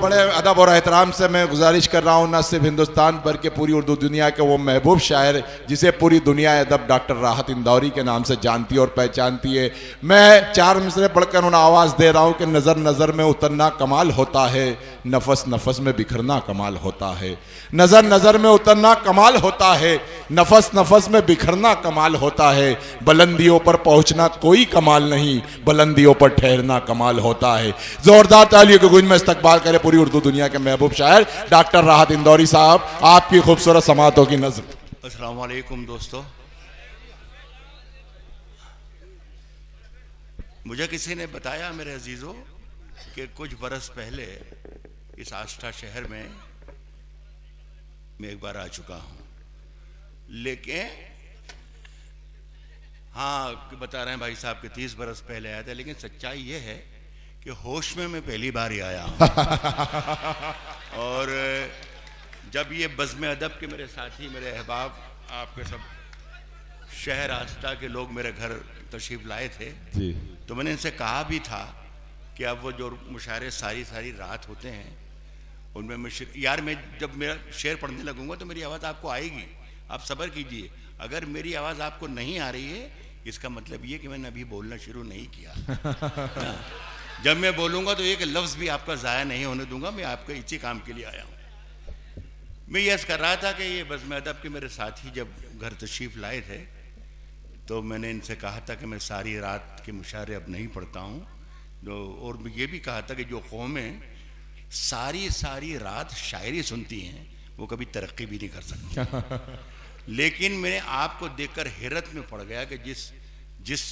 बड़े अदब और एहतराम से मैं गुजारिश कर रहा हूँ, न सिर्फ हिंदुस्तान बल्कि पूरी उर्दू दुनिया के वो महबूब शायर जिसे पूरी दुनिया अदब डॉक्टर राहत इंदौरी के नाम से जानती है और पहचानती है, मैं 4 मिसरे पढ़कर उन्हें आवाज़ दे रहा हूँ कि नज़र नज़र में उतरना कमाल होता है, नफस नफस में बिखरना कमाल होता है। नज़र नज़र में उतरना कमाल होता है, नफस नफस में बिखरना कमाल होता है। बुलंदियों पर पहुंचना कोई कमाल नहीं, बुलंदियों पर ठहरना कमाल होता है। जोरदार तालियों की गूंज में इस्तकबाल करें पूरी उर्दू दुनिया के महबूब शायर डॉक्टर राहत इंदौरी साहब, आपकी खूबसूरत समातों की नज़र। अस्सलाम वालेकुम दोस्तों, मुझे किसी ने बताया मेरे अजीज़ों कि कुछ बरस पहले इस आस्था शहर में मैं एक बार आ चुका हूँ, लेकिन हाँ बता रहे हैं भाई साहब कि 30 बरस पहले आया था, लेकिन सच्चाई ये है कि होश में मैं पहली बार ही आया हूँ। और जब ये बज़्म अदब के मेरे साथी, मेरे अहबाब, आपके सब शहर आस्था के लोग मेरे घर तशरीफ़ लाए थे जी, तो मैंने इनसे कहा भी था कि अब वो जो मुशायरे सारी रात होते हैं उनमें मैं यार मैं जब मेरा शेर पढ़ने लगूंगा तो मेरी आवाज़ आपको आएगी, आप सब्र कीजिए। अगर मेरी आवाज़ आपको नहीं आ रही है इसका मतलब ये कि मैंने अभी बोलना शुरू नहीं किया। जब मैं बोलूँगा तो एक लफ्ज़ भी आपका ज़ाया नहीं होने दूंगा, मैं आपके इसी काम के लिए आया हूँ। मैं ये कर रहा था कि ये बज़्म अदब के मेरे साथी जब घर तशरीफ़ लाए थे तो मैंने इनसे कहा था कि मैं सारी रात के मुशायरे अब नहीं पढ़ता हूँ, और मैं ये भी कहा था कि जो कौमें सारी रात शायरी सुनती हैं वो कभी तरक्की भी नहीं कर सकती। लेकिन मैंने आपको देखकर हैरत में पड़ गया कि जिस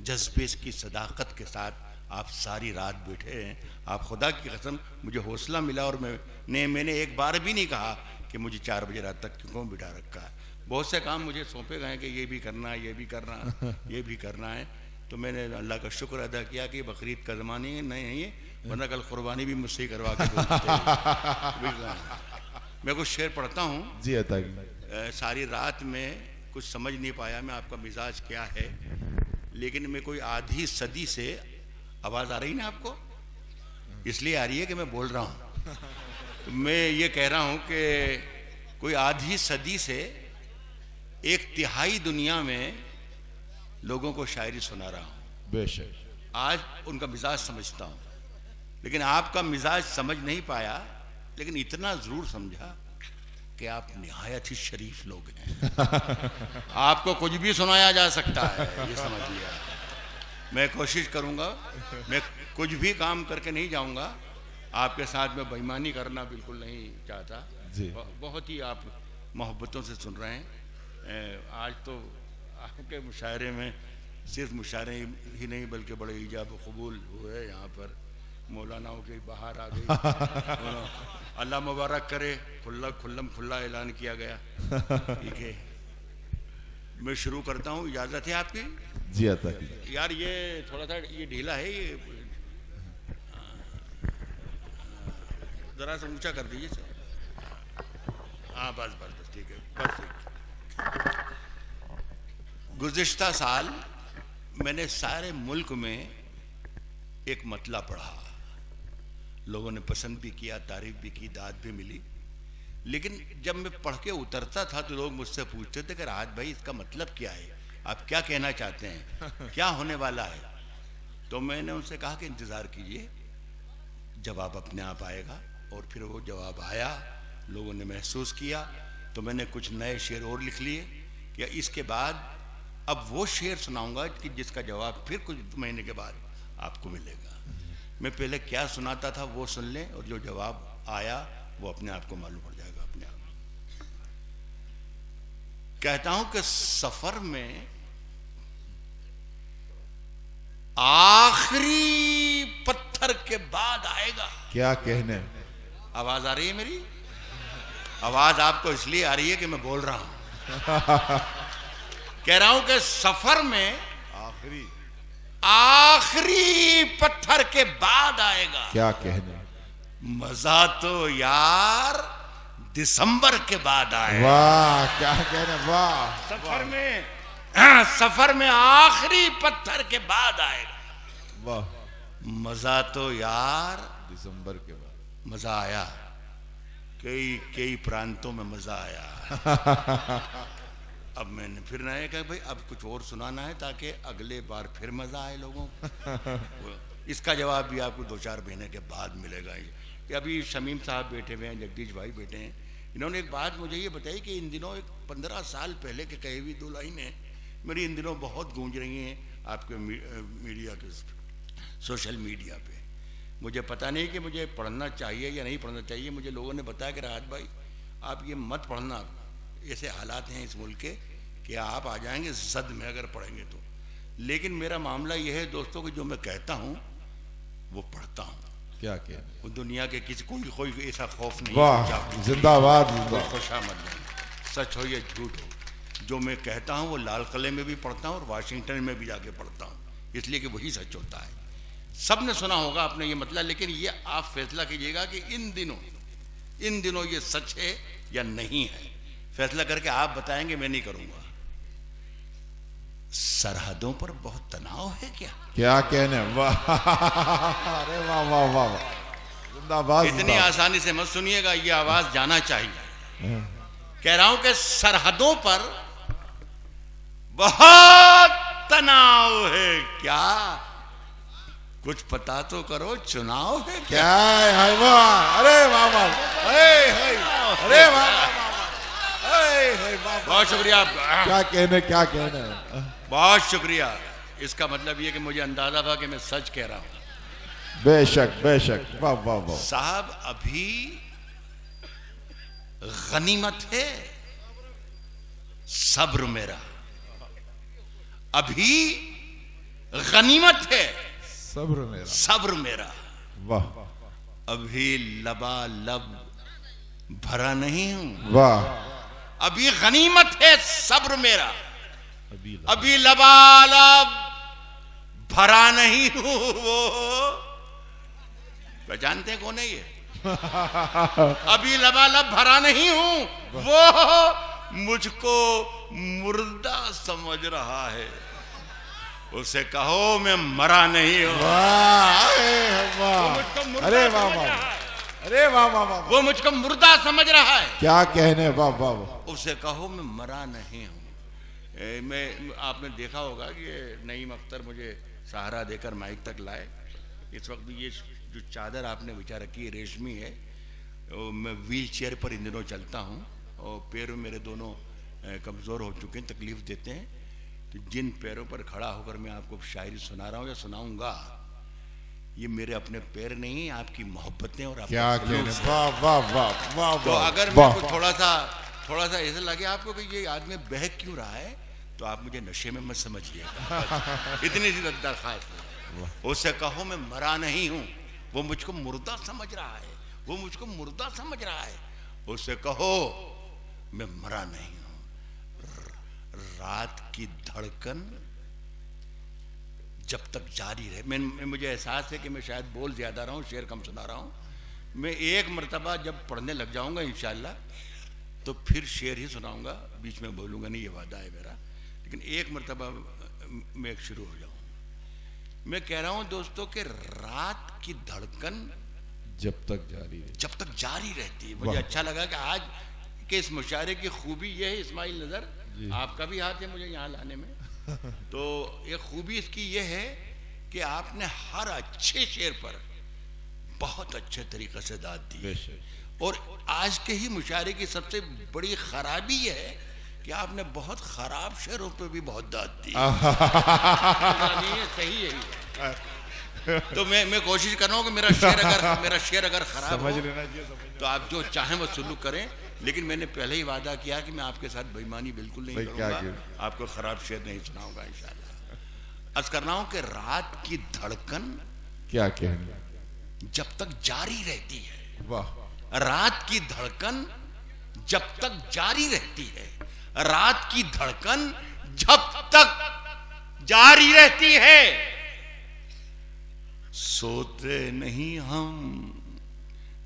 जज्बे की सदाकत के साथ आप सारी रात बैठे हैं, आप खुदा की कसम मुझे हौसला मिला और मैंने एक बार भी नहीं कहा कि मुझे 4 बजे रात तक क्यों बिठा रखा है। बहुत से काम मुझे सौंपे गए कि ये भी करना है, ये भी करना है, ये भी करना है, तो मैंने अल्लाह का शुक्र अदा किया कि बकरीद का ज़माना नहीं है, वरना कल कुर्बानी भी मुझसे ही करवा के मैं कुछ शेर पढ़ता हूँ जी। सारी रात में कुछ समझ नहीं पाया मैं आपका मिजाज क्या है, लेकिन मैं कोई आधी सदी से आवाज़ आ रही ना आपको, इसलिए आ रही है कि मैं बोल रहा हूँ। तो मैं ये कह रहा हूँ कि कोई आधी सदी से 1/3 दुनिया में लोगों को शायरी सुना रहा हूँ। बेशक आज उनका मिजाज समझता हूँ, लेकिन आपका मिजाज समझ नहीं पाया, लेकिन इतना ज़रूर समझा कि आप निहायत ही शरीफ लोग हैं। आपको कुछ भी सुनाया जा सकता है, ये समझ लिया। मैं कोशिश करूँगा, मैं कुछ भी काम करके नहीं जाऊँगा, आपके साथ में बेईमानी करना बिल्कुल नहीं चाहता जी। बहुत ही आप मोहब्बतों से सुन रहे हैं। आज तो आपके मुशायरे में सिर्फ मुशायरे ही नहीं बल्कि बड़े इजाब कबूल हुए, यहाँ पर मौलानाओं की बाहर आ गई। अल्लाह मुबारक करे, खुल्ला ऐलान किया गया। ठीक है, मैं शुरू करता हूँ, इजाज़त है आपकी जी? आता यार ये थोड़ा सा ये ढीला है, ये ज़रा सा ऊंचा कर दीजिए सर। हाँ बस ठीक है, बस ठीक। गुज़िश्ता साल मैंने सारे मुल्क में एक मतला पढ़ा, लोगों ने पसंद भी किया, तारीफ भी की, दाद भी मिली, लेकिन जब मैं पढ़ के उतरता था तो लोग मुझसे पूछते थे कि राहत भाई इसका मतलब क्या है, आप क्या कहना चाहते हैं, क्या होने वाला है? तो मैंने उनसे कहा कि इंतज़ार कीजिए, जवाब अपने आप आएगा। और फिर वो जवाब आया, लोगों ने महसूस किया, तो मैंने कुछ नए शेर और लिख लिए कि इसके बाद अब वो शेर सुनाऊंगा कि जिसका जवाब फिर कुछ महीने के बाद आपको मिलेगा। मैं पहले क्या सुनाता था वो सुन लें, और जो जवाब आया वो अपने आप को मालूम पड़ जाएगा अपने आप। कहता हूं कि सफर में आखिरी पत्थर के बाद आएगा। क्या कहने? आवाज आ रही है मेरी? आवाज आपको इसलिए आ रही है कि मैं बोल रहा हूं। कह रहा हूं कि सफर में आखिरी पत्थर के बाद आएगा। क्या कहने? मजा तो यार दिसंबर के बाद आएगा। वाह क्या कहने, वाह। सफर में आखिरी पत्थर के बाद आएगा। वाह। मजा तो यार दिसंबर के बाद। मजा आया, कई कई प्रांतों में मजा आया। अब मैंने फिर नया कहा भाई अब कुछ और सुनाना है ताकि अगले बार फिर मजा आए लोगों को। इसका जवाब भी आपको 2-4 महीने के बाद मिलेगा। कि अभी शमीम साहब बैठे हुए हैं, जगदीश भाई बैठे हैं, इन्होंने एक बात मुझे ये बताई कि इन दिनों एक 15 साल पहले के कही हुई 2 लाइनें मेरी इन दिनों बहुत गूंज रही हैं आपके मीडिया के सोशल मीडिया पे। मुझे पता नहीं कि मुझे पढ़ना चाहिए या नहीं पढ़ना चाहिए। मुझे लोगों ने बताया कि राहत भाई आप ये मत पढ़ना, ऐसे हालात हैं इस मुल्क के कि आप आ जाएंगे जद में अगर पढ़ेंगे तो। लेकिन मेरा मामला यह है दोस्तों कि जो मैं कहता हूँ वो पढ़ता हूँ। क्या क्या वो दुनिया के किसी कोई ऐसा खौफ नहीं। वाह, जिंदाबाद, खुशामद नहीं, सच हो या झूठ हो, जो मैं कहता हूँ वो लाल किले में भी पढ़ता हूँ और वाशिंगटन में भी जाके पढ़ता हूँ, इसलिए कि वही सच होता है। सब ने सुना होगा आपने ये मतलब, लेकिन ये आप फैसला कीजिएगा कि इन दिनों ये सच है या नहीं है। फैसला करके आप बताएंगे, मैं नहीं करूंगा। सरहदों पर बहुत तनाव है क्या? क्या कहने, वाह, अरे वाह वाह वाह, जिंदाबाद। इतनी आसानी से मत सुनिएगा, ये आवाज जाना चाहिए। कह रहा हूं कि सरहदों पर बहुत तनाव है क्या? कुछ पता तो करो, चुनाव है क्या? है वाह, अरे वाह वाह, अरे वाह, बहुत शुक्रिया आपका। क्या कहने बहुत शुक्रिया। इसका मतलब ये कि मुझे अंदाजा था कि मैं सच कह रहा हूं। बेशक बेशक, वाह वाह वाह। साहब अभी गनीमत है सब्र मेरा, अभी गनीमत है सब्र मेरा। वाह, अभी लबालब भरा नहीं हूं। वाह, अभी गनीमत है सब्र मेरा, अभी लबालब भरा नहीं हूं। वो पहचानते हैं कौन है ये? अभी लबालब भरा नहीं हूं, वो मुझको मुर्दा समझ रहा है। उसे कहो मैं मरा नहीं हूं। अरे वाह वाह, अरे वाह वाह वाह, वो मुझको मुर्दा समझ रहा है। क्या कहने, वाह वाह वाह। उसे कहो मैं मरा नहीं हूं। मैं आपने देखा होगा कि नईम अख्तर मुझे सहारा देकर माइक तक लाए। इस वक्त भी ये जो चादर आपने बिछा रखी है रेशमी है। मैं व्हील चेयर पर इन दिनों चलता हूँ और पैरों मेरे दोनों कमज़ोर हो चुके हैं, तकलीफ देते हैं। तो जिन पैरों पर खड़ा होकर मैं आपको शायरी सुना रहा हूँ या सुनाऊंगा, ये मेरे अपने पैर नहीं, आपकी मोहब्बतें और क्या कहने, वाह वाह वाह वाह। तो अगर मेरे को थोड़ा सा ऐसा लगे आपको कि ये आदमी बहक क्यों रहा है, तो आप मुझे नशे में मत समझिएगा। इतनी सी दरखास्त है। उससे कहो मैं मरा नहीं हूं, वो मुझको मुर्दा समझ रहा है, वो मुझको मुर्दा समझ रहा है। उससे कहो मैं मरा नहीं हूं। रात की धड़कन जब तक जारी रहे। मुझे एहसास है कि मैं शायद बोल ज्यादा रहा हूं, शेर कम सुना रहा हूं। मैं एक मर्तबा जब पढ़ने लग जाऊंगा इंशाल्लाह तो फिर शेर ही सुनाऊंगा, बीच में बोलूंगा नहीं, ये वादा है मेरा। लेकिन एक मर्तबा मैं शुरू हो जाऊं। मैं कह रहा हूं दोस्तों कि रात की धड़कन जब तक जारी रहती है। मुझे अच्छा लगा कि आज के इस मुशायरे की खूबी यह है, इस्माइल नजर आपका भी हाथ है मुझे यहाँ लाने में। तो एक खूबी इसकी यह है कि आपने हर अच्छे शेर पर बहुत अच्छे तरीके से दाद दी। और आज के ही मुशायरे की सबसे बड़ी खराबी यह है कि आपने बहुत खराब शेरों पे भी बहुत दाद दी। सही है। तो मैं कोशिश कर रहा हूँ कि मेरा शेर अगर खराब हो तो आप जो चाहें वो सुलूक करें, लेकिन मैंने पहले ही वादा किया कि मैं आपके साथ बेईमानी बिल्कुल नहीं करूंगा, आपको खराब शेर नहीं सुनाऊंगा इंशाल्लाह। अर्ज कर रहा हूं कि रात की धड़कन क्या कहना जब तक जारी रहती है। वाह, रात की धड़कन जब तक जारी रहती है। रात की धड़कन जब तक जारी रहती है। सोते नहीं हम,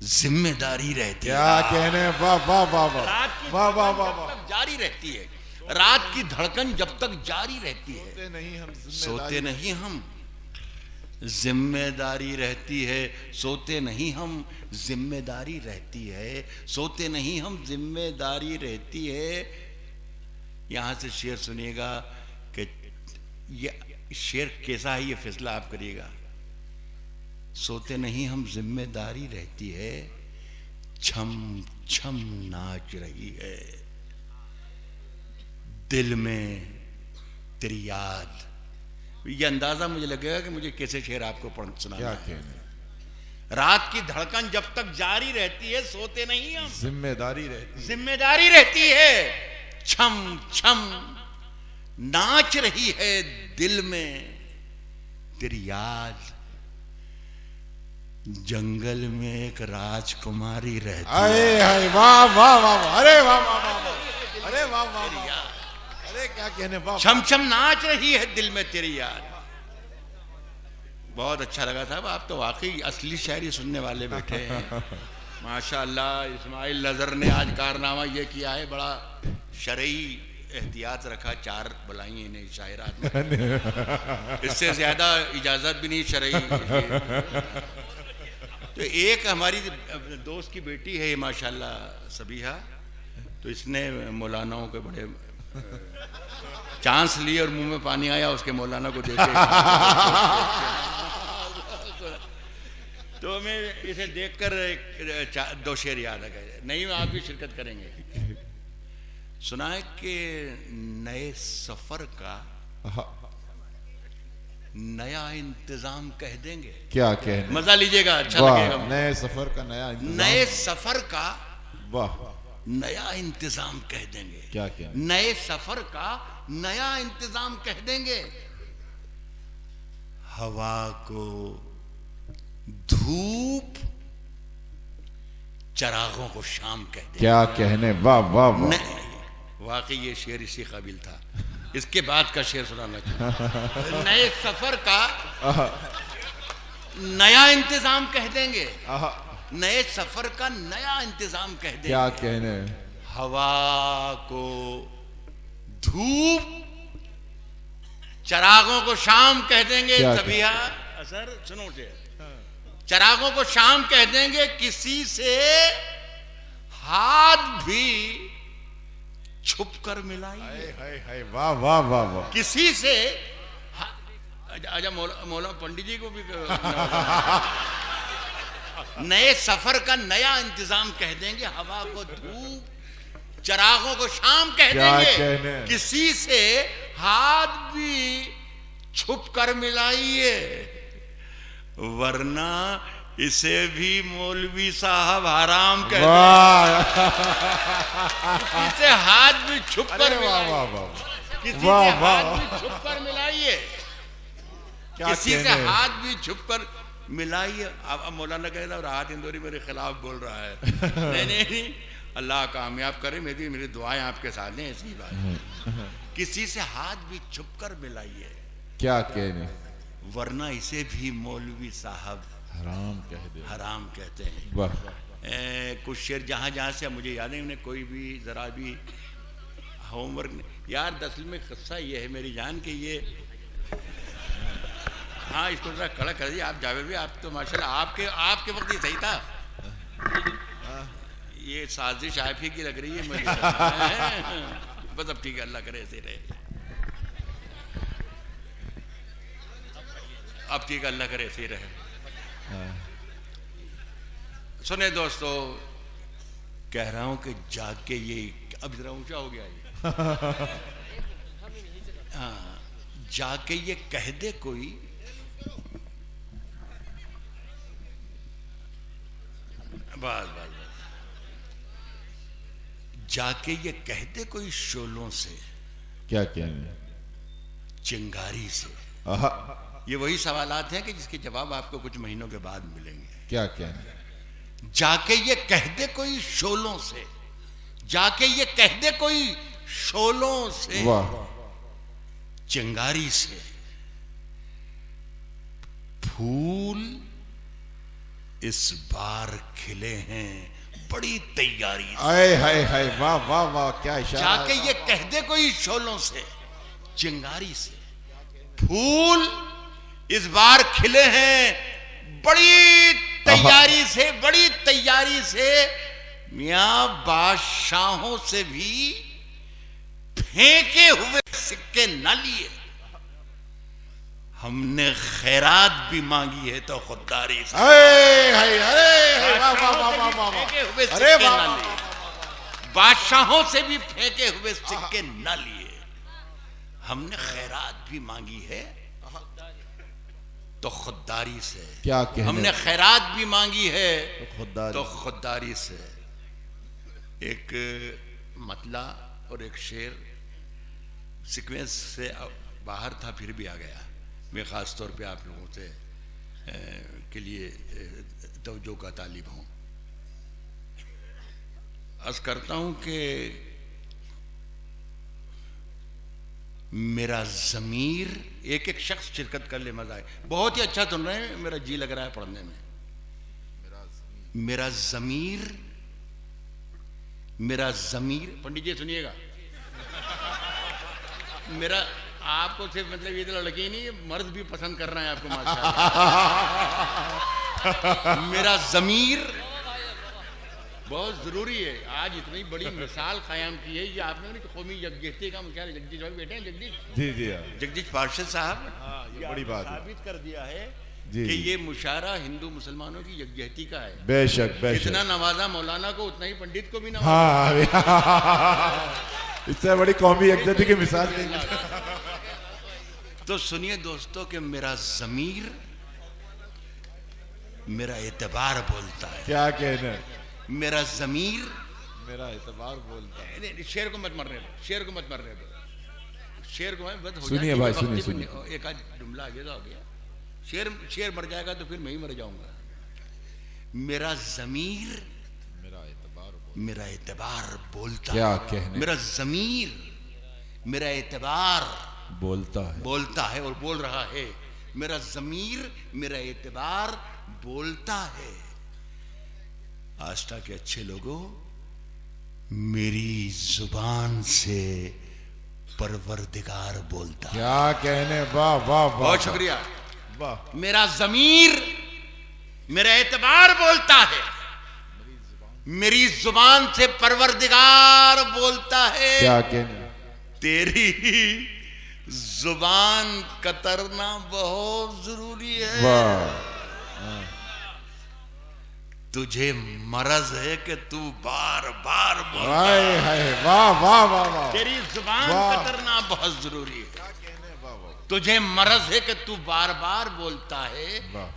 जिम्मेदारी रहती है। क्या कहने, वाह वाह वाह वाह, वाह वाह वाह वाह। जारी रहती है रात की धड़कन जब तक जारी रहती है। सोते नहीं हम, सोते नहीं हम, जिम्मेदारी रहती है, सोते नहीं हम, जिम्मेदारी रहती है, सोते नहीं हम, जिम्मेदारी रहती है। यहां से शेर सुनिएगा कि ये शेर कैसा है, ये फैसला आप करिएगा। सोते नहीं हम, जिम्मेदारी रहती है, छम छम नाच रही है, दिल में तेरी याद। ये अंदाजा मुझे लगेगा कि मुझे कैसे शेर आपको पढ़ सुनाना है। रात की धड़कन जब तक जारी रहती है, सोते नहीं हम, जिम्मेदारी रहती है, छम छम नाच रही है, दिल में तेरी याद। जंगल में एक राजकुमारी रहती है। अरे वाह वाह वाह, अरे वाह वाह वाह, अरे वाह वाह, अरे क्या कहने, वाह। छम छम नाच रही है दिल में तेरी याद। बहुत अच्छा लगा साहब, आप तो वाकई असली शायरी सुनने वाले बैठे हैं। माशाअल्लाह, इस्माइल नजर ने आज कारनामा ये किया है, बड़ा शरई एहतियात रखा, 4 बुलाई इन्हें शायरात में, इससे ज्यादा इजाजत भी नहीं शरई। तो एक हमारी दोस्त की बेटी है माशाअल्लाह सबीहा, तो इसने मौलानाओं के बड़े चांस लिए और मुंह में पानी आया उसके मौलाना को देखे। तो मैं इसे देखकर 2 शेर याद आ गए। नहीं, आप भी शिरकत करेंगे। सुना है कि नए सफर का नया इंतजाम कह देंगे। क्या कहने, मजा लीजिएगा, अच्छा लगेगा। नए सफर का नया इंतजाम, नए सफर का वाह, नया इंतजाम कह देंगे। क्या क्या, नए सफर का नया इंतजाम कह देंगे। हवा को धूप, चरागों को शाम कह देंगे। क्या कहने, वाह वाह वाह। वाकई ये शेर इसी काबिल था। इसके बाद का शेर सुनाना चाहिए। नए सफर का नया इंतजाम कह देंगे। नए सफर का नया इंतजाम कह देंगे। क्या कहने, हवा को धूप, चरागों को शाम कह देंगे। तबिया असर सुनो शेर। चरागों को शाम कह देंगे, किसी से हाथ भी छुप कर मिलाइए। वाह वाह वाह वाह। किसी से आजा मौला पंडित जी को भी नए सफर का नया इंतजाम कह देंगे। हवा को धूप, चरागों को शाम कह देंगे। किसी से हाथ भी छुप कर मिलाइए, वरना इसे भी मौलवी साहब हराम कहते हैं। किसी से हाथ भी छुप कर मिलाइए, किसी से हाथ भी छुप कर मिलाइए, किसी से हाथ भी छुप कर मिलाइए। अब मौलाना कह रहा है राहत इंदौरी मेरे खिलाफ बोल रहा है। नहीं, अल्लाह कामयाब करे, मेरी दुआएं आपके साथ हैं। ऐसी बात, किसी से हाथ भी छुप कर मिलाइए, क्या कहने, वरना इसे भी मौलवी साहब हराम कहते हैं। वाह। कुछ शेर जहाँ जहाँ से मुझे याद है, उन्हें कोई भी जरा भी होमवर्क यार। दरअसल में किस्सा ये है मेरी जान के ये, हाँ इसको जरा कड़ा कर दिया आप जावेद भी। आप तो माशाल्लाह आपके वक्त ही सही था। ये साजिश आप ही की लग रही है मुझे। बस अब ठीक है, अल्लाह करे ऐसे रहे। अब ठीक है, अल्लाह करे ऐसे रहे। सुने दोस्तों, कह रहा हूं कि जाके ये अब जरा ऊंचा हो गया ये। हाँ, जाके ये कह दे कोई, बस जाके ये कह दे कोई शोलों से, क्या कहने, चिंगारी से। ये वही सवालात हैं कि जिसके जवाब आपको कुछ महीनों के बाद मिलेंगे। क्या कहने, जाके ये कह दे कोई शोलों से, जाके ये कह दे कोई शोलों से, वाह, चिंगारी से, फूल इस बार खिले हैं बड़ी तैयारी से। आए हाय हाय, वाह वाह वाह, क्या इशारा। जाके ये कह दे कोई शोलों से, चिंगारी से, फूल इस बार खिले हैं बड़ी तैयारी से मियां बादशाहों से भी फेंके हुए सिक्के न लिए। हमने खैरात भी मांगी है तो खुददारी से। फेंके हुए सिक्के न लिए, बादशाहों से भी फेंके हुए सिक्के न लिए। हमने खैरात भी मांगी है तो खुददारी से। क्या कहने? हमने खैरात भी मांगी है तो खुददारी से। एक मतला और एक शेर सीक्वेंस से बाहर था, फिर भी आ गया। मैं ख़ास तौर पे आप लोगों से के लिए तवज्जो का तालिब हूँ। अर्ज़ करता हूँ कि मेरा ज़मीर, एक एक शख्स शिरकत कर ले, मजा आए। बहुत ही अच्छा सुन रहे हैं, मेरा जी लग रहा है पढ़ने में। मेरा ज़मीर पंडित जी सुनिएगा। मेरा आपको सिर्फ मतलब ये तो लड़की नहीं, मर्द भी पसंद कर रहे हैं आपको माशाल्लाह। मेरा ज़मीर बहुत जरूरी है। आज इतनी बड़ी मिसाल कायम की है, ये आपने कौमी यकजहती का मुख्य जगदीश भाई बैठे हैं, जगदीश पार्षद साहब, ये बड़ी बात साबित कर दिया है कि ये मुशायरा हिंदू मुसलमानों की यकजहती का है। बेशक जितना नवाजा मौलाना को उतना ही पंडित को भी नवाजा। इससे बड़ी कौमी यकजहती की मिसाल नहीं। तो सुनिए दोस्तों कि मेरा ज़मीर, मेरा एतबार बोलता है। क्या कहना? मेरा ज़मीर मेरा एतबार बोलता है। नहीं, शेर को मत मरने दो, शेर को मत मरने दो, शेर को मत हो सुनिए भाई, सुनिए। एक आध जुमला आगे तो हो गया। शेर मर जाएगा तो फिर मैं ही मर जाऊंगा। मेरा ज़मीर, मेरा एतबार बोलता है। क्या कहने? मेरा ज़मीर, मेरा एतबार बोलता है और बोल रहा है। मेरा ज़मीर, मेरा एतबार बोलता है। आस्था के अच्छे लोगों, मेरी जुबान से परवरदिगार बोलता है। क्या कहने? वाह वाह वाह, बहुत शुक्रिया। वाह। मेरा ज़मीर, मेरा एतबार बोलता है, मेरी जुबान से परवरदिगार बोलता है। क्या कहने? तेरी जुबान कतरना बहुत जरूरी है। वाह। तुझे मरज है कि तू बार बार बोलता हाय हाय, वाह वाह वाह वाह। तेरी जुबान वाह। कतरना बहुत जरूरी है। तुझे मरज है कि तू बार बार बोलता है।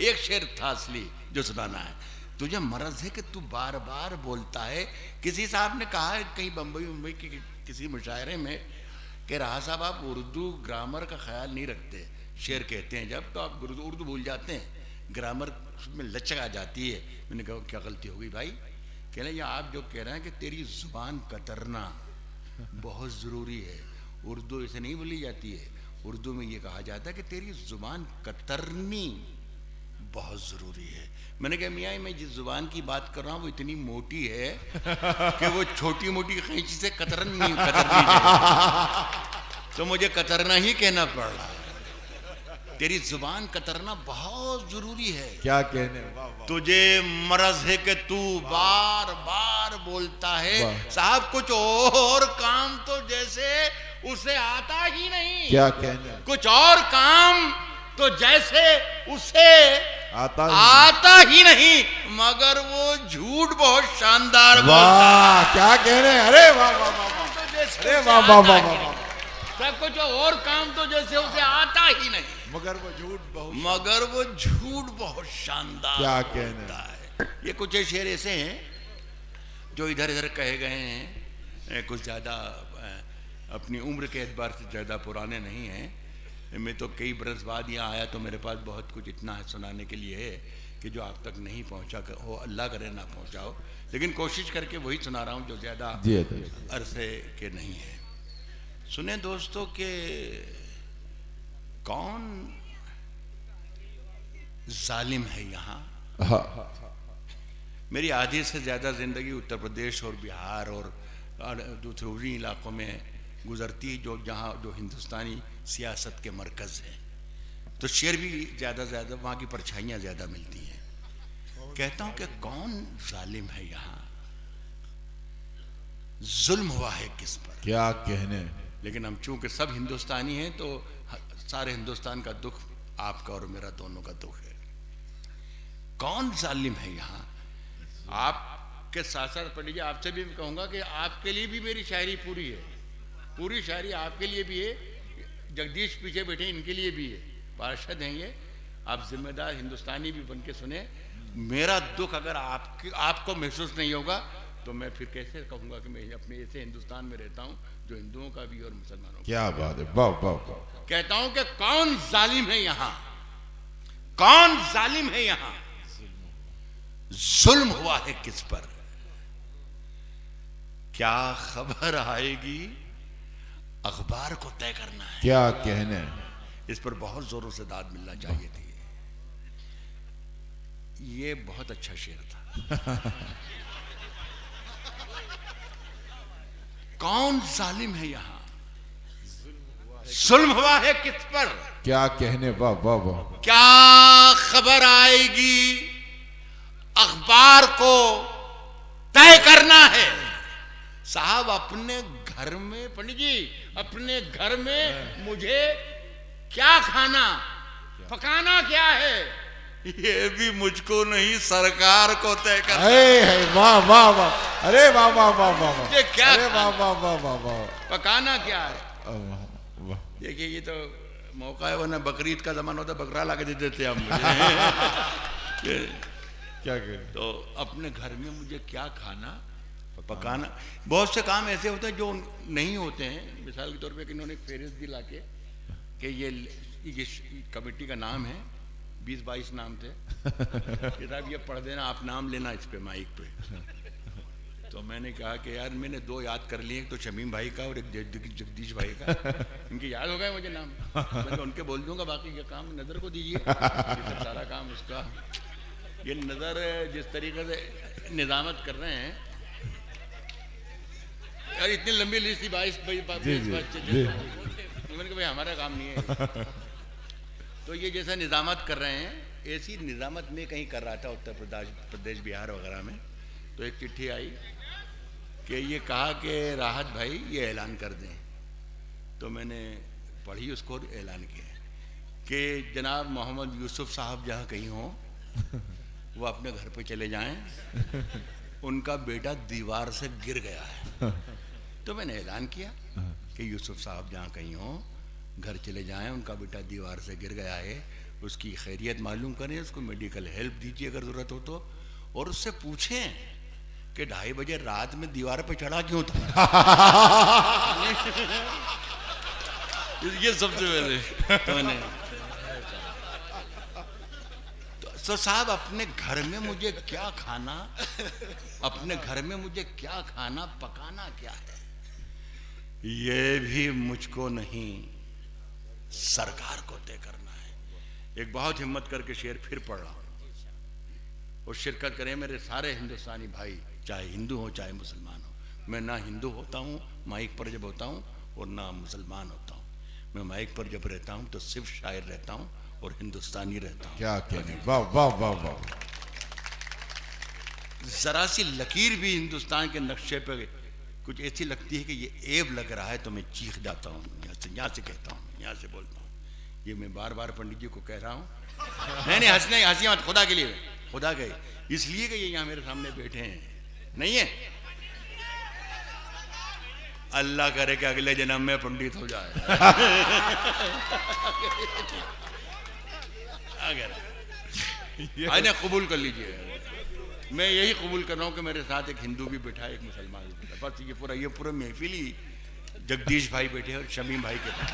एक शेर था असली जो सुनाना है। तुझे मरज है कि तू बार बार बोलता है। किसी साहब ने कहा है कहीं बम्बई की किसी मुशायरे में कि राहा साहब आप उर्दू ग्रामर का ख्याल नहीं रखते। शेर कहते हैं जब तो आप उर्दू भूल जाते हैं, ग्रामर में लचक आ जाती है। मैंने कहा क्या गलती हो गई भाई? कह रहे हैं आप जो कह रहे हैं कि तेरी जुबान कतरना बहुत ज़रूरी है, उर्दू ऐसे नहीं बोली जाती है। उर्दू में ये कहा जाता है कि तेरी जुबान कतरनी बहुत ज़रूरी है। मैंने कहा मियाँ मैं जिस जुबान की बात कर रहा हूँ वो इतनी मोटी है कि वो छोटी मोटी कैंची से कतरनी तो मुझे कतरना ही कहना पड़ रहा है। तेरी जुबान कतरना बहुत जरूरी है। क्या कहने? तुझे मरज है कि तू बार बार बोलता है। साहब कुछ और काम तो जैसे उसे आता ही नहीं। क्या कहने? कुछ और काम तो जैसे उसे आता ही नहीं, मगर वो झूठ बहुत शानदार बोलता वाह। क्या कहने? अरे वाह वाह वाह, अरे वाह वाह वाह वाह। सब कुछ और काम तो जैसे उसे आता ही नहीं, मगर वो झूठ बहुत शानदार क्या बोलता है। ये कुछ शेर ऐसे हैं जो इधर इधर कहे गए हैं, कुछ ज़्यादा अपनी उम्र के एतबार से ज़्यादा पुराने नहीं हैं। मैं तो कई बरस बाद यहाँ आया तो मेरे पास बहुत कुछ इतना है सुनाने के लिए है कि जो आप तक नहीं पहुँचा हो, अल्लाह करे ना पहुँचाओ, लेकिन कोशिश करके वही सुना रहा हूँ जो ज़्यादा अरसे के नहीं है। सुने दोस्तों कि कौन जालिम है यहाँ। मेरी आधी से ज़्यादा ज़िंदगी उत्तर प्रदेश और बिहार और दूसरे इलाकों में गुजरती जो जहाँ जो हिंदुस्तानी सियासत के मरकज़ हैं। तो शेर भी ज्यादा ज्यादा वहां की परछाइयां ज्यादा मिलती हैं। कहता हूं कि कौन जालिम है यहाँ, जुल्म हुआ है किस पर, क्या कहने। लेकिन हम चूंकि सब हिंदुस्तानी हैं तो सारे हिंदुस्तान का दुख आपका और मेरा दोनों का दुख है। कौन जालिम है यहाँ। आपके साथ साथ पंडित जी आपसे भी मैं कहूंगा कि आपके लिए भी मेरी शायरी पूरी है, पूरी शायरी आपके लिए भी है, जगदीश पीछे बैठे इनके लिए भी है, पार्षद हैं ये, आप जिम्मेदार हिंदुस्तानी भी बन के सुने। मेरा दुख अगर आपको महसूस नहीं होगा तो मैं फिर कैसे कहूंगा कि मैं अपने ऐसे हिंदुस्तान में रहता हूं जो हिंदुओं का भी और मुसलमानों का। क्या बात है, वाह वाह वाह। कहता हूं कि कौन जालिम है यहां, कौन जालिम है यहां, जुल्म हुआ है किस पर, क्या खबर आएगी अखबार को तय करना है। क्या कहने। इस पर बहुत जोरों से दाद मिलना चाहिए थी। ये बहुत अच्छा शेर था। कौन जालिम है यहां, जुल्म हुआ है किस पर, क्या कहने, वाह वाह वाह। क्या खबर आएगी अखबार को तय करना है। साहब अपने घर में, पंडित जी अपने घर में मुझे क्या खाना पकाना क्या है, ये भी मुझको नहीं सरकार को तय करना है। वाह वाह वाह, अरे वाह वाह वाह वाह वाह, ये क्या अरे वाह वाह वाह वाह वाह, पकाना क्या है। वाह। देखिए ये तो मौका है, वरना बकरीद का जमाना होता बकरा ला के दे देते हम। क्या कहें। तो अपने घर में मुझे क्या खाना पकाना। बहुत से काम ऐसे होते हैं जो नहीं होते हैं। मिसाल के तौर पे इन्होंने फेरिस्त दिला के कि ये कमेटी का नाम है, 20-22 नाम थे कि साहब ये पढ़ देना, आप नाम लेना इस पे माइक पे। तो मैंने कहा कि यार मैंने 2 याद कर लिए, एक तो शमीम भाई का और एक जगदीश भाई का, इनके याद हो गए मुझे नाम, मैं तो उनके बोल दूंगा, बाकी ये काम नज़र को दीजिए, ये सारा काम उसका। ये नज़र जिस तरीके से निजामत कर रहे हैं यार, इतनी लंबी लिस्ट थी 22 मैंने कहा भाई हमारा काम नहीं है। तो ये जैसा निजामत कर रहे हैं, ऐसी निजामत में कहीं कर रहा था उत्तर प्रदेश बिहार वगैरह में। तो एक चिट्ठी आई कि ये कहा कि राहत भाई ये ऐलान कर दें। तो मैंने पढ़ी उसको, ऐलान किया कि जनाब मोहम्मद यूसुफ साहब जहाँ कहीं हों वो अपने घर पे चले जाएं, उनका बेटा दीवार से गिर गया है। तो मैंने ऐलान किया कि यूसुफ साहब जहाँ कहीं हों घर चले जाएं, उनका बेटा दीवार से गिर गया है, उसकी खैरियत मालूम करें, उसको मेडिकल हेल्प दीजिए अगर ज़रूरत हो तो, और उससे पूछें कि 2:30 बजे रात में दीवार पे चढ़ा क्यों था। ये सबसे पहले तो मैंने तो साहब अपने घर में मुझे क्या खाना, अपने घर में मुझे क्या खाना पकाना क्या है, ये भी मुझको नहीं सरकार को तय करना है। एक बहुत हिम्मत करके शेर फिर पढ़ रहा हूं, और शिरकत करें मेरे सारे हिंदुस्तानी भाई, चाहे हिंदू हो चाहे मुसलमान हो। मैं ना हिंदू होता हूं माइक पर जब होता हूं, और ना मुसलमान होता हूं। मैं माइक पर जब रहता हूं तो सिर्फ शायर रहता हूं और हिंदुस्तानी रहता हूं। क्या कहने, वाह वाह वाह वाह। जरा सी लकीर भी हिंदुस्तान के नक्शे पे कुछ ऐसी लगती है कि ये ऐब लग रहा है तो मैं चीख जाता हूँ, यहाँ से कहता हूँ, यहाँ से बोलता हूँ। ये मैं बार बार पंडित जी को कह रहा हूँ। नहीं हंसी मत, खुदा के लिए, खुदा के इसलिए कि ये यहाँ मेरे सामने बैठे हैं, नहीं है। अल्लाह करे कि अगले जन्म में पंडित हो जाए। अगर कबूल कर लीजिए। मैं यही कबूल कर रहा हूँ कि मेरे साथ एक हिंदू भी बैठा है, एक मुसलमान भी बैठा। बस ये पूरा महफिल ही जगदीश भाई बैठे और शमीम भाई के पास।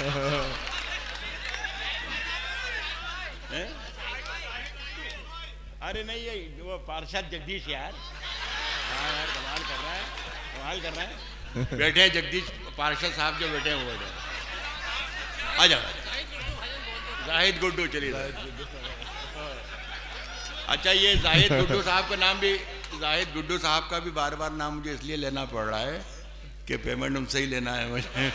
अरे नहीं ये वो पार्षद जगदीश यार, हाँ यार कमाल कर रहा है, कमाल कर रहा है। बैठे हैं जगदीश पार्षद साहब जो बैठे हैं वो बैठे। आ जाओ जाहिद गुड्डू, चलिए। अच्छा ये जाहिद गुड्डू साहब का नाम भी, जाहिद गुड्डू साहब का भी बार बार नाम मुझे इसलिए लेना पड़ रहा है कि पेमेंट उनसे ही लेना है मुझे।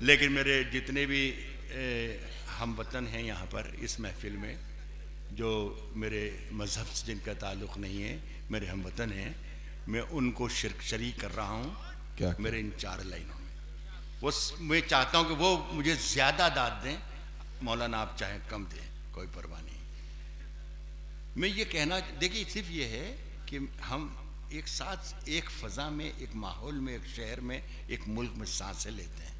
लेकिन मेरे जितने भी हम वतन हैं यहाँ पर इस महफिल में, जो मेरे मज़हब से जिनका ताल्लुक़ नहीं है, मेरे हम वतन हैं, मैं उनको शरीक कर रहा हूँ क्या मेरे इन 4 लाइनों में। वो मैं चाहता हूँ कि वो मुझे ज़्यादा दाद दें, मौलाना आप चाहें कम दें, कोई परवाह नहीं। मैं ये कहना, देखिए सिर्फ ये है कि हम एक साथ एक फ़ज़ा में, एक माहौल में, एक शहर में, एक मुल्क में सांसें लेते हैं।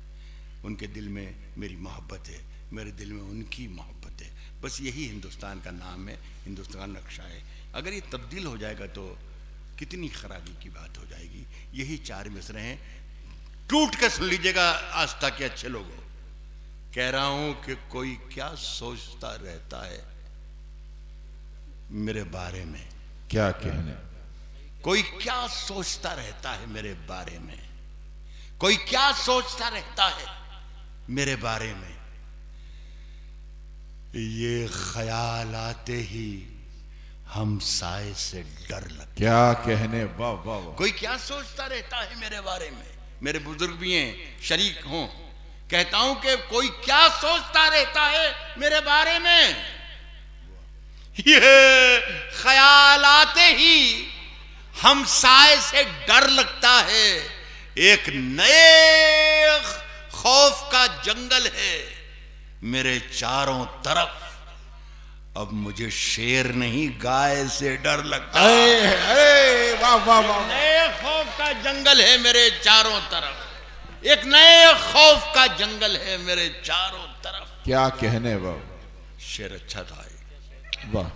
उनके दिल में मेरी मोहब्बत है, मेरे दिल में उनकी मोहब्बत है। बस यही हिंदुस्तान का नाम है, हिंदुस्तान नक्शा है। अगर ये तब्दील हो जाएगा तो कितनी खराबी की बात हो जाएगी। यही 4 मिसरे हैं, टूट कर सुन लीजिएगा आस्था के अच्छे लोगों। कह रहा हूं कि कोई क्या सोचता रहता है मेरे बारे में, क्या कहने, कोई क्या सोचता रहता है मेरे बारे में, कोई क्या सोचता रहता है मेरे बारे में। ये ख्याल आते ही हम साए से डर लगते। क्या कहने, वाह वाह वाह। कोई क्या सोचता रहता है मेरे बारे में। मेरे बुजुर्ग भी हैं, शरीक हों, कहता हूं कि कोई क्या सोचता रहता है मेरे बारे में। ये ख्याल आते ही हम साए से डर लगता है। एक नए खौफ का जंगल है मेरे चारों तरफ। अब मुझे शेर नहीं गाय से डर लगता। अरे वाह वाह वाह। नए खौफ का जंगल है मेरे चारों तरफ। एक नए खौफ का जंगल है मेरे चारों तरफ। क्या कहने, वाह। शेर अच्छा था वाह।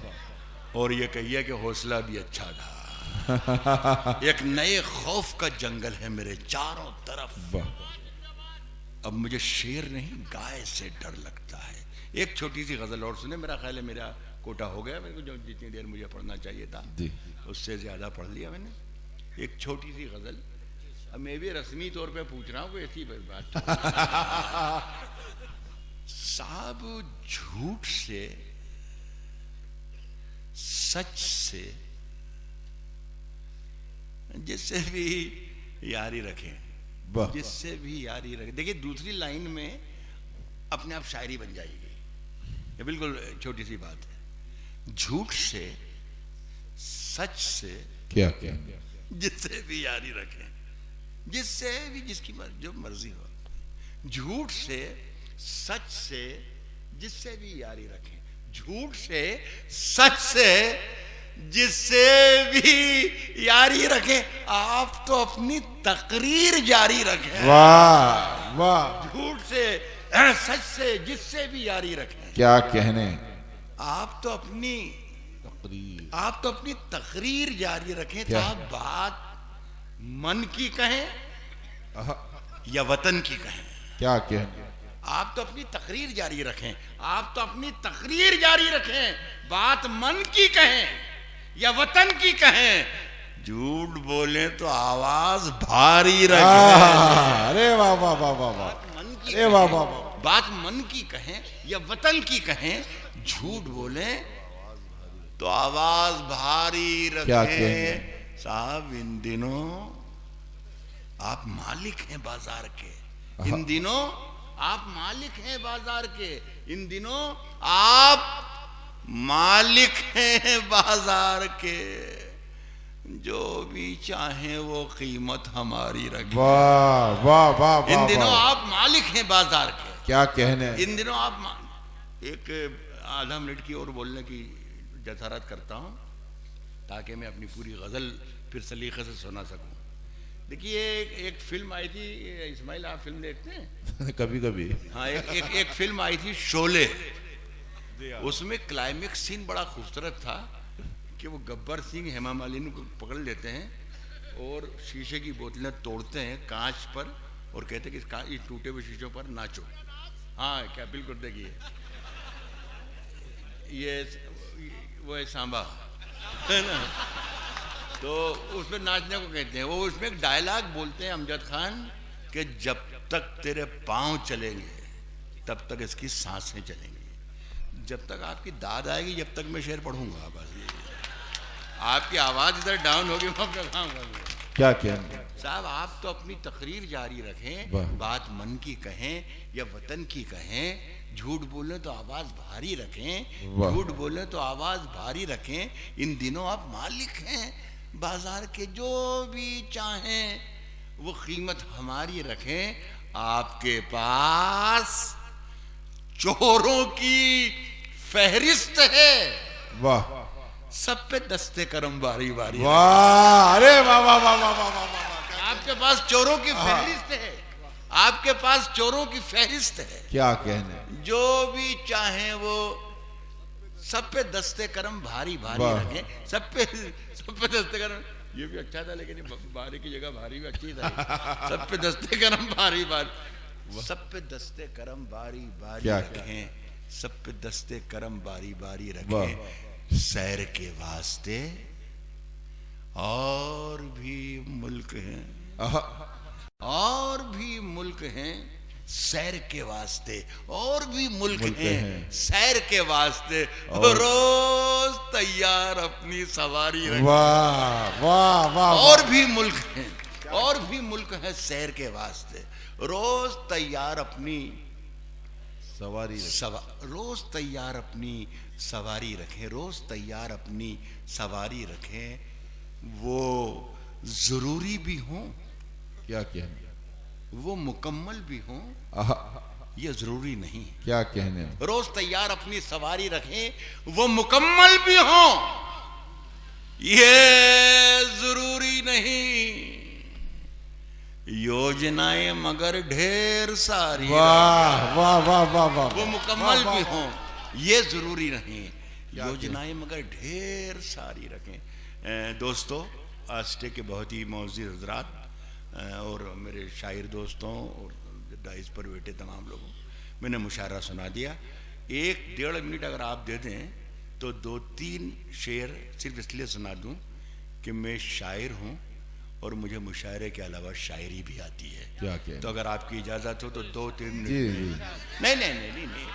और ये कहिए कि हौसला भी अच्छा था। एक नए खौफ का जंगल है मेरे चारों तरफ। वाह। अब मुझे शेर नहीं गाय से डर लगता है। एक छोटी सी गजल और सुने, मेरा ख्याल है मेरा कोटा हो गया। मेरे को जो जितनी देर मुझे पढ़ना चाहिए था उससे ज्यादा पढ़ लिया मैंने। एक छोटी सी गजल, अब मैं भी रस्मी तौर पे पूछ रहा हूँ कोई ऐसी बात। साहब झूठ से, सच से जिससे भी यारी रखें, जिससे भी यारी रखें। देखिए दूसरी लाइन में अपने आप शायरी बन जाएगी। ये बिल्कुल छोटी सी बात है। झूठ से, सच से, क्या क्या, जिससे भी यारी रखें, जिससे भी, जिसकी जो मर्जी हो। झूठ से, सच से, जिससे भी यारी रखें। झूठ से, सच से, जिससे भी यारी रखें। आप तो अपनी तकरीर जारी रखें। वाह वाह। झूठ से, सच से, जिससे भी यारी रखें। क्या कहने, आप तो अपनी तकरीर जारी रखें। तो आप बात मन की कहें या वतन की कहें। क्या कहने, आप तो अपनी तकरीर जारी रखें। आप तो अपनी तकरीर जारी रखें। बात मन की कहें या वतन की कहें। झूठ बोले तो आवाज भारी रखें। अरे वाह वाह वाह वाह वाह। अरे वाह वाह वाह। बात मन की कहें या वतन की कहें। झूठ बोले तो आवाज भारी रखें। साहब इन दिनों आप मालिक हैं बाजार के। इन दिनों आप मालिक हैं बाजार के। इन दिनों आप मालिक हैं बाजार के। जो भी चाहें वो कीमत हमारी रखें। वाह वाह वाह। इन दिनों आप मालिक हैं बाजार के। क्या कहने, इन दिनों आप एक आधा मिनट की और बोलने की जसारत करता हूं ताकि मैं अपनी पूरी गजल फिर सलीके से सुना सकूं। देखिए एक फिल्म आई थी, इस्माइल आप फिल्म देखते हैं? कभी कभी। हाँ, एक फिल्म आई थी शोले। उसमें क्लाइमेक्स सीन बड़ा खूबसूरत था कि वो गब्बर सिंह हेमा मालिनी को पकड़ लेते हैं और शीशे की बोतलें तोड़ते हैं कांच पर और कहते हैं कि इस टूटे हुए शीशों पर नाचो। हाँ क्या, बिल्कुल देखिए ये वो है सांबा, है ना। तो उसमें नाचने को कहते हैं। वो उसमें एक डायलॉग बोलते हैं अमजद खान कि जब तक तेरे पाँव चलेंगे तब तक इसकी सांसें चलेंगी। जब तक आपकी दाद आएगी जब तक मैं शेर पढ़ूंगा। बस आपकी आवाज इधर डाउन होगी मैं अपना काम करूंगा। क्या कहने साहब, आप तो अपनी तकरीर जारी रखें। बात मन की कहें या वतन की कहें। झूठ बोले तो आवाज भारी रखें, वाह। झूठ बोले तो आवाज भारी रखें। इन दिनों आप मालिक हैं बाजार के, जो भी चाहें वो कीमत हमारी रखें। आपके पास चोरों की फहरिस्त है, वाह सब पे दस्ते करम बारी बारी। वाह, अरे वाह वाह वाह वाह वाह वाह वाह। आपके पास चोरों की फहरिस्त है, आपके पास चोरों की फहरिस्त है। क्या कहने, जो भी चाहे वो सब पे दस्ते करम भारी भारी वाह। रखें, सब पे दस्ते करम। ये भी अच्छा था, लेकिन भारी की जगह भारी भी अच्छी था। सब पे दस्ते करम भारी भारी, सब पे दस्ते करम बारी बारी क्या रखें, सब पे दस्ते करम बारी बारी वाह। रखें। सैर के वास्ते और भी मुल्क हैं, आहा, और भी मुल्क हैं सैर के वास्ते, और भी मुल्क हैं सैर के वास्ते। रोज तैयार अपनी सवारी रखें। वाह वाह वाह। और भी मुल्क हैं, और भी मुल्क हैं सैर के वास्ते। रोज तैयार अपनी सवारी रोज तैयार अपनी सवारी रखें, रोज तैयार अपनी सवारी रखें। वो जरूरी भी हों, क्या कहने, वो मुकम्मल भी हों, आहा, ये जरूरी नहीं। क्या कहने, रोज तैयार अपनी सवारी रखें, वो मुकम्मल भी हों, ये जरूरी नहीं। योजनाएं मगर ढेर सारी, वाह वाह वाह वाह वाह। वो मुकम्मल भी हों, ये जरूरी नहीं। योजनाएं मगर ढेर सारी रखें। दोस्तों, आस्टे के बहुत ही मोअज़्ज़िज़ हज़रात और मेरे शायर दोस्तों और डाइस पर बैठे तमाम लोगों, मैंने मुशायरा सुना दिया। 1-1.5 मिनट अगर आप दे दें तो 2-3 शेर सिर्फ इसलिए सुना दूं कि मैं शायर हूं और मुझे मुशायरे के अलावा शायरी भी आती है। क्या कहने, तो अगर आपकी इजाज़त हो तो 2-3 मिनट। जी जी, नहीं नहीं नहीं नहीं नहीं,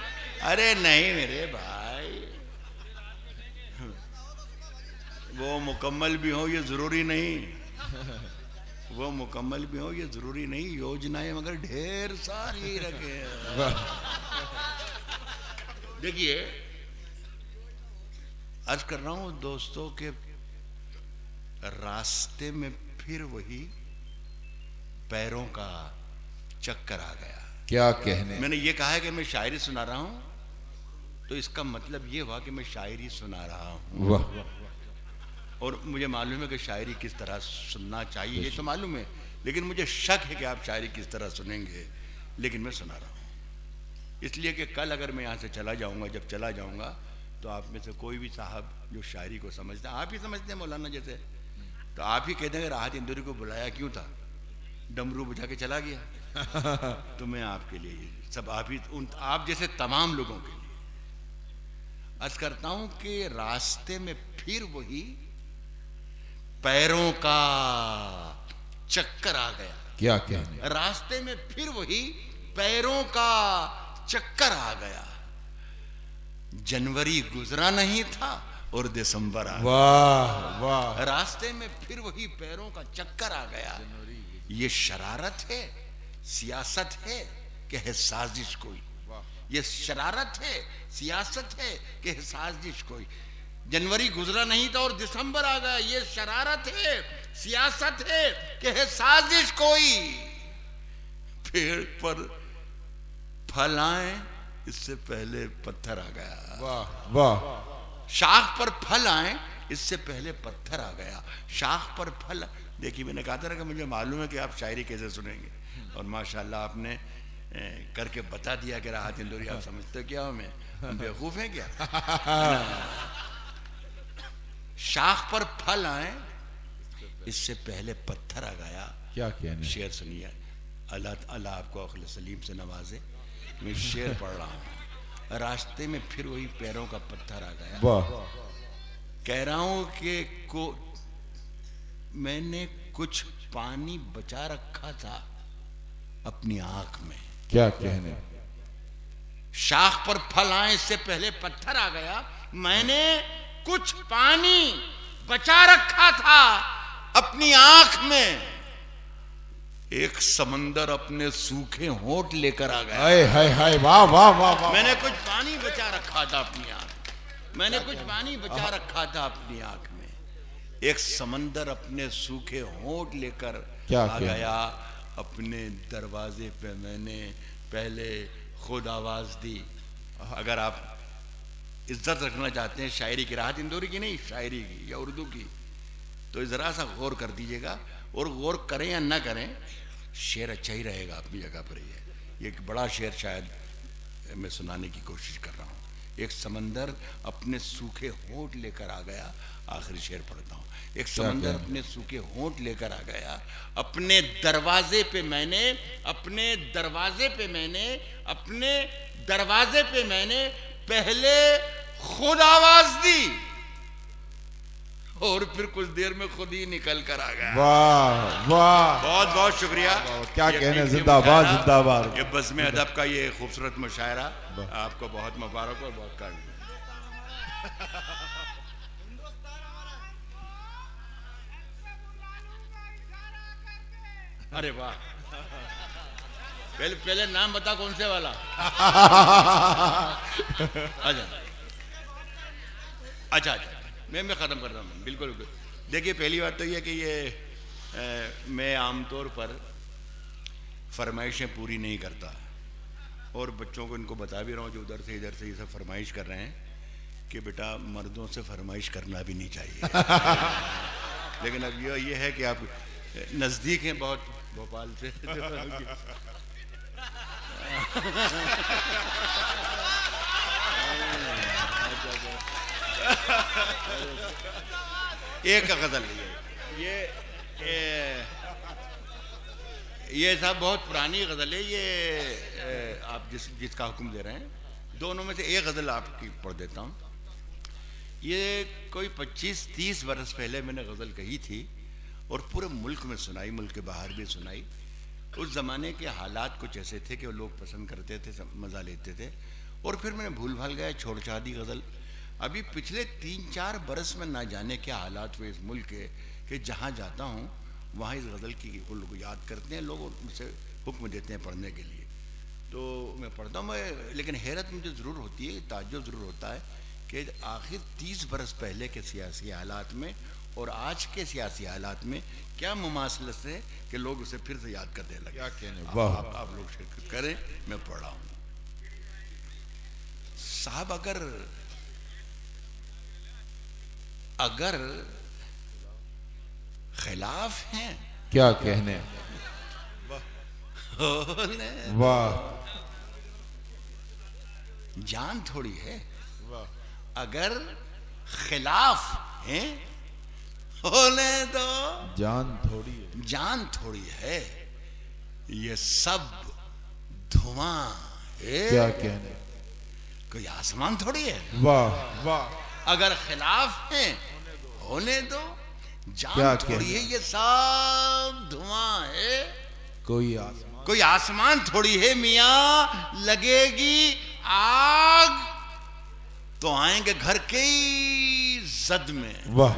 अरे नहीं मेरे भाई, वो मुकम्मल भी हो ये जरूरी नहीं, वो मुकम्मल भी हो ये जरूरी नहीं। योजनाएं मगर ढेर सारी रखे। देखिए, अर्ज कर रहा हूं दोस्तों के रास्ते में फिर वही पैरों का चक्कर आ गया। क्या कहने, मैंने ये कहा है कि मैं शायरी सुना रहा हूं, तो इसका मतलब ये हुआ कि मैं शायरी सुना रहा हूं। वाह, और मुझे मालूम है कि शायरी किस तरह सुनना चाहिए, ये तो मालूम है, लेकिन मुझे शक है कि आप शायरी किस तरह सुनेंगे। लेकिन मैं सुना रहा हूँ इसलिए कि कल अगर मैं यहाँ से चला जाऊँगा, जब चला जाऊँगा तो आप में से कोई भी साहब जो शायरी को समझते हैं, आप ही समझते हैं मौलाना जैसे, तो आप ही कहते हैं राहत इंदौरी को बुलाया क्यों था, डमरू बुझा के चला गया। तो मैं आपके लिए सब आप ही, आप जैसे तमाम लोगों के लिए अर्ज करता हूँ कि रास्ते में फिर वही पैरों का चक्कर आ गया। क्या कहने, रास्ते में फिर वही पैरों का चक्कर आ गया। जनवरी गुजरा नहीं था और दिसंबर आ गया। वाह वाह। रास्ते में फिर वही पैरों का चक्कर आ गया। ये शरारत है, सियासत है कि है साजिश कोई? ये शरारत है, सियासत है कि है साजिश कोई? जनवरी गुजरा नहीं था और दिसंबर आ गया। ये शरारत है, सियासत है कि है साजिश कोई? पेड़ पर फल आए इससे पहले पत्थर आ गया। वाह वाह। शाख पर फल आए इससे पहले पत्थर आ गया। शाख पर फल, देखिए मैंने कहा था कि मुझे मालूम है कि आप शायरी कैसे सुनेंगे, और माशाल्लाह आपने करके बता दिया कि राहत इंदौरी आप समझते हो क्या, हमें हम बेवकूफ हैं क्या? शाख पर फल आए इससे पहले पत्थर आ गया। क्या कहने, शेर सुनिए, अल्लाह आपको अक्ल सलीम से नवाजे। मैं शेर पढ़ रहा हूँ। रास्ते में फिर वही पैरों का पत्थर आ गया। वाह। कह रहा हूं कि मैंने कुछ पानी बचा रखा था अपनी आंख में। क्या कहने, शाख पर फल आए इससे पहले पत्थर आ गया। मैंने कुछ पानी बचा रखा था अपनी आंख में, एक समंदर अपने सूखे होंठ लेकर आ गया। हाय हाय हाय, वाह वाह वाह वाह। मैंने कुछ पानी बचा रखा था अपनी आंख, मैंने कुछ पानी बचा रखा था अपनी आंख में। एक समंदर अपने सूखे होंठ लेकर आ गया। अपने दरवाजे पे मैंने पहले खुद आवाज दी। अगर आप इज्जत रखना चाहते हैं शायरी की, राहत इंदौरी की नहीं, शायरी की या उर्दू की, तो जरा सा गौर कर दीजिएगा। और गौर करें या ना करें, शेर अच्छा ही रहेगा अपनी जगह पर ही है। ये एक बड़ा शेर शायद मैं सुनाने की कोशिश कर रहा हूँ। एक समंदर अपने सूखे होंठ लेकर आ गया। आखिरी शेर पढ़ता हूँ। एक समंदर अपने सूखे होंठ लेकर आ गया। अपने दरवाजे पे मैंने, अपने दरवाजे पे मैंने, अपने दरवाजे पे मैंने पहले खुद आवाज दी और फिर कुछ देर में खुद ही निकल कर आ गया। वाह वाह, बहुत बहुत शुक्रिया। क्या कहने, जिंदाबाद जिंदाबाद। ये बज़्म अदब का ये खूबसूरत मुशायरा आपको बहुत मुबारक और बहुत काबिल। अरे वाह, पहले नाम बता कौन से वाला। अच्छा, मैं खत्म कर रहा हूँ। बिल्कुल बिल्कुल। देखिए, पहली बात तो ये कि मैं आमतौर पर फरमाइशें पूरी नहीं करता और बच्चों को इनको बता भी रहा हूँ जो उधर से इधर से ये सब फरमाइश कर रहे हैं कि बेटा मर्दों से फरमाइश करना भी नहीं चाहिए। लेकिन अब ये है कि आप नज़दीक हैं बहुत भोपाल से। एक गजल ये साहब बहुत पुरानी गजल है। ये आप जिसका हुक्म दे रहे हैं, दोनों में से एक गजल आपकी पढ़ देता हूँ। ये कोई 25-30 बरस पहले मैंने गजल कही थी और पूरे मुल्क में सुनाई, मुल्क के बाहर भी सुनाई। उस ज़माने के हालात कुछ ऐसे थे कि वो लोग पसंद करते थे, मज़ा लेते थे। और फिर मैंने भूल भाल गया, छोड़ छाड़ दी गज़ल। अभी पिछले 3-4 बरस में ना जाने क्या हालात हुए इस मुल्क के कि जहाँ जाता हूँ वहाँ इस गज़ल की को याद करते हैं लोग और मुझसे हुक्म देते हैं पढ़ने के लिए। तो मैं पढ़ता हूँ। लेकिन हैरत मुझे ज़रूर होती है, ताज्जुब ज़रूर होता है कि आखिर 30 बरस पहले के सियासी हालात में और आज के सियासी हालात में क्या मुमासलत है कि लोग उसे फिर से याद करने लगे। क्या कहने, आप लोग शिरकत करें, मैं पढ़ रहा हूँ। साहब, अगर खिलाफ हैं, क्या कहने, वाह, जान थोड़ी है। अगर खिलाफ हैं होने दो, जान थोड़ी है, जान थोड़ी है। ये सब धुआं है, क्या कहने, कोई आसमान थोड़ी है। वाह वाह। अगर खिलाफ हैं होने दो, जान थोड़ी है। ये सब धुआं है, कोई आसमान थोड़ी है। मियाँ लगेगी आग तो आएंगे घर के ही जद में। वाह,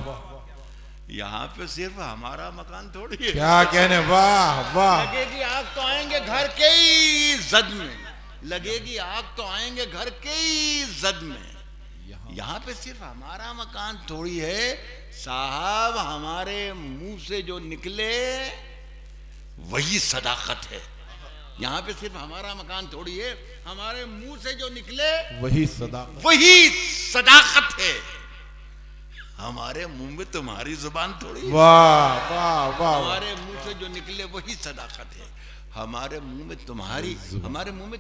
यहाँ पे सिर्फ हमारा मकान थोड़ी है। क्या कहने, वाह वाह। लगेगी आग तो आएंगे घर के ही जद में, लगेगी आग तो आएंगे घर के ही जद में। यहाँ पे सिर्फ हमारा मकान थोड़ी है साहब, हमारे मुंह से जो निकले वही सदाकत है। यहाँ पे सिर्फ हमारा मकान थोड़ी है, हमारे मुंह से जो निकले वही सदाकत है। हमारे मुंह में तुम्हारी जुबान थोड़ी है। वाह वाह वाह। हमारे मुंह से जो निकले वही सदाकत है। हमारे मुंह में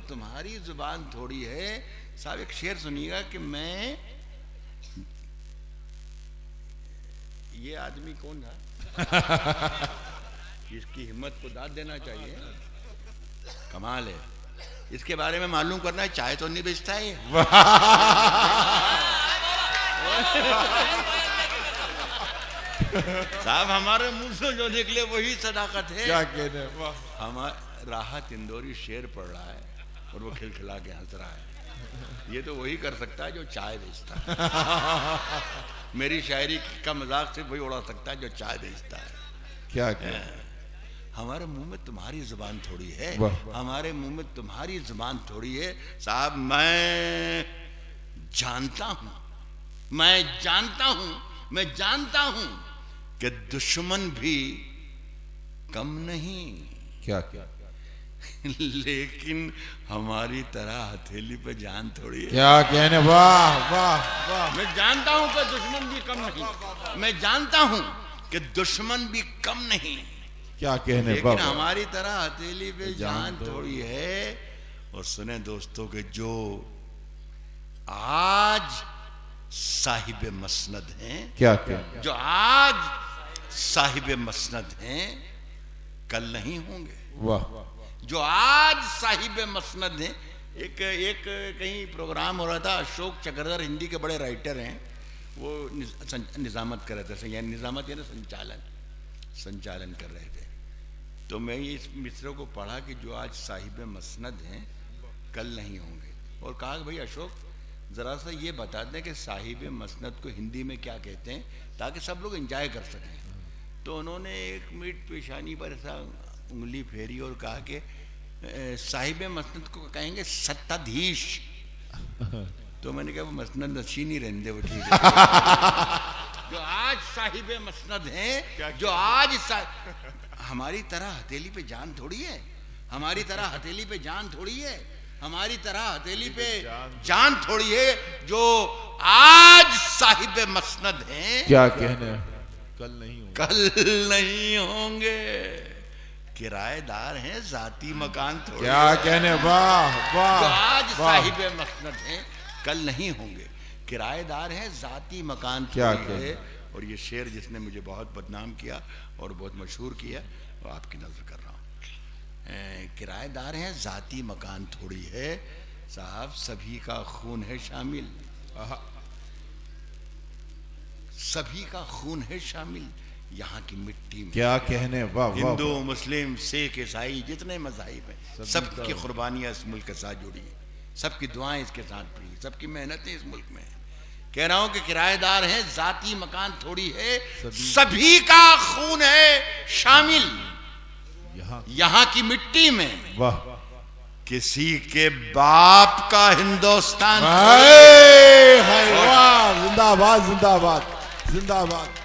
तुम्हारी जुबान थोड़ी है। साहब, एक शेर सुनिएगा कि मैं, ये आदमी कौन था इसकी हिम्मत को दाद देना चाहिए, कमाल है। इसके बारे में मालूम करना है, चाय तो नहीं बेचता है ये। साहब, हमारे मुंह से जो निकले वही सदाकत है। क्या कहने, हमारा राहत इंदौरी शेर पढ़ रहा है और वो खिलखिला के हंस रहा है। ये तो वही कर सकता है जो चाय बेचता है। मेरी शायरी का मजाक सिर्फ वही उड़ा सकता है जो चाय बेचता है। क्या कहने, हमारे मुंह में तुम्हारी जुबान थोड़ी है, वाह। हमारे मुंह में तुम्हारी जुबान थोड़ी है। साहब मैं जानता हूं, मैं जानता हूं, मैं जानता हूं कि दुश्मन भी कम नहीं, क्या क्या लेकिन हमारी तरह हथेली पे जान थोड़ी है। क्या कहने, वाह वाह वाह। मैं जानता हूं कि दुश्मन भी कम नहीं, मैं जानता हूं कि दुश्मन भी कम नहीं, क्या कहने, लेकिन वाह हमारी तरह हथेली पे जान थोड़ी है। और सुने दोस्तों के जो आज साहिब मसनद हैं, क्या क्या जो आज साहिब मसनद हैं, कल नहीं होंगे। वाह। जो आज साहिब मसनद हैं, एक कहीं प्रोग्राम हो रहा था, अशोक चक्रधर हिंदी के बड़े राइटर हैं, वो निजामत कर रहे थे, यानी निजामत यानी संचालन कर रहे थे। तो मैं इस मिसरे को पढ़ा कि जो आज साहिब मसनद हैं कल नहीं होंगे, और कहा कि भाई अशोक ज़रा सा ये बता दें कि साहिब मसनद को हिंदी में क्या कहते हैं, ताकि सब लोग एंजॉय कर सकें। तो उन्होंने एक मिनट पेशानी पर ऐसा उंगली फेरी और कहा कि साहिब मसनद को कहेंगे सत्ताधीश। तो मैंने कहा वो मसनद नशीन ही रहने दे, वो ठीक है। जो आज साहिब मसनद हैं, जो आज हमारी तरह हथेली पे जान थोड़ी है, हमारी तरह हथेली पे जान थोड़ी है, हमारी तरह हथेली पे जान थोड़ी है। जो आज साहिब मसनद हैं, क्या कहने, कल नहीं होंगे, कल नहीं होंगे। किराएदार हैं, जाती मकान थोड़ी। क्या कहने, वाह वाह। जो आज वाह। साहिब मसनद हैं कल नहीं होंगे, किराएदार हैं, जाती मकान क्या थोड़ी है। और ये शेर जिसने मुझे बहुत बदनाम किया और बहुत मशहूर किया, वो आपकी नजर कर रहा हूँ। किराएदार हैं, जाती मकान थोड़ी है। साहब सभी का खून है शामिल, सभी का खून है शामिल यहाँ की मिट्टी में। क्या कहने, वाह वाह। हिंदू मुस्लिम सिख ईसाई जितने मज़ाहिब हैं, सबकी कुर्बानियाँ इस मुल्क के साथ जुड़ी हैं, सबकी दुआएं इसके साथ पड़ी, सबकी मेहनतें इस मुल्क में हैं। कह रहा हूं कि किराएदार हैं, जाती मकान थोड़ी है, सभी का खून है शामिल यहाँ की मिट्टी में। वाह। किसी के बाप का हिंदुस्तान हाय हाय, वाह, जिंदाबाद जिंदाबाद जिंदाबाद।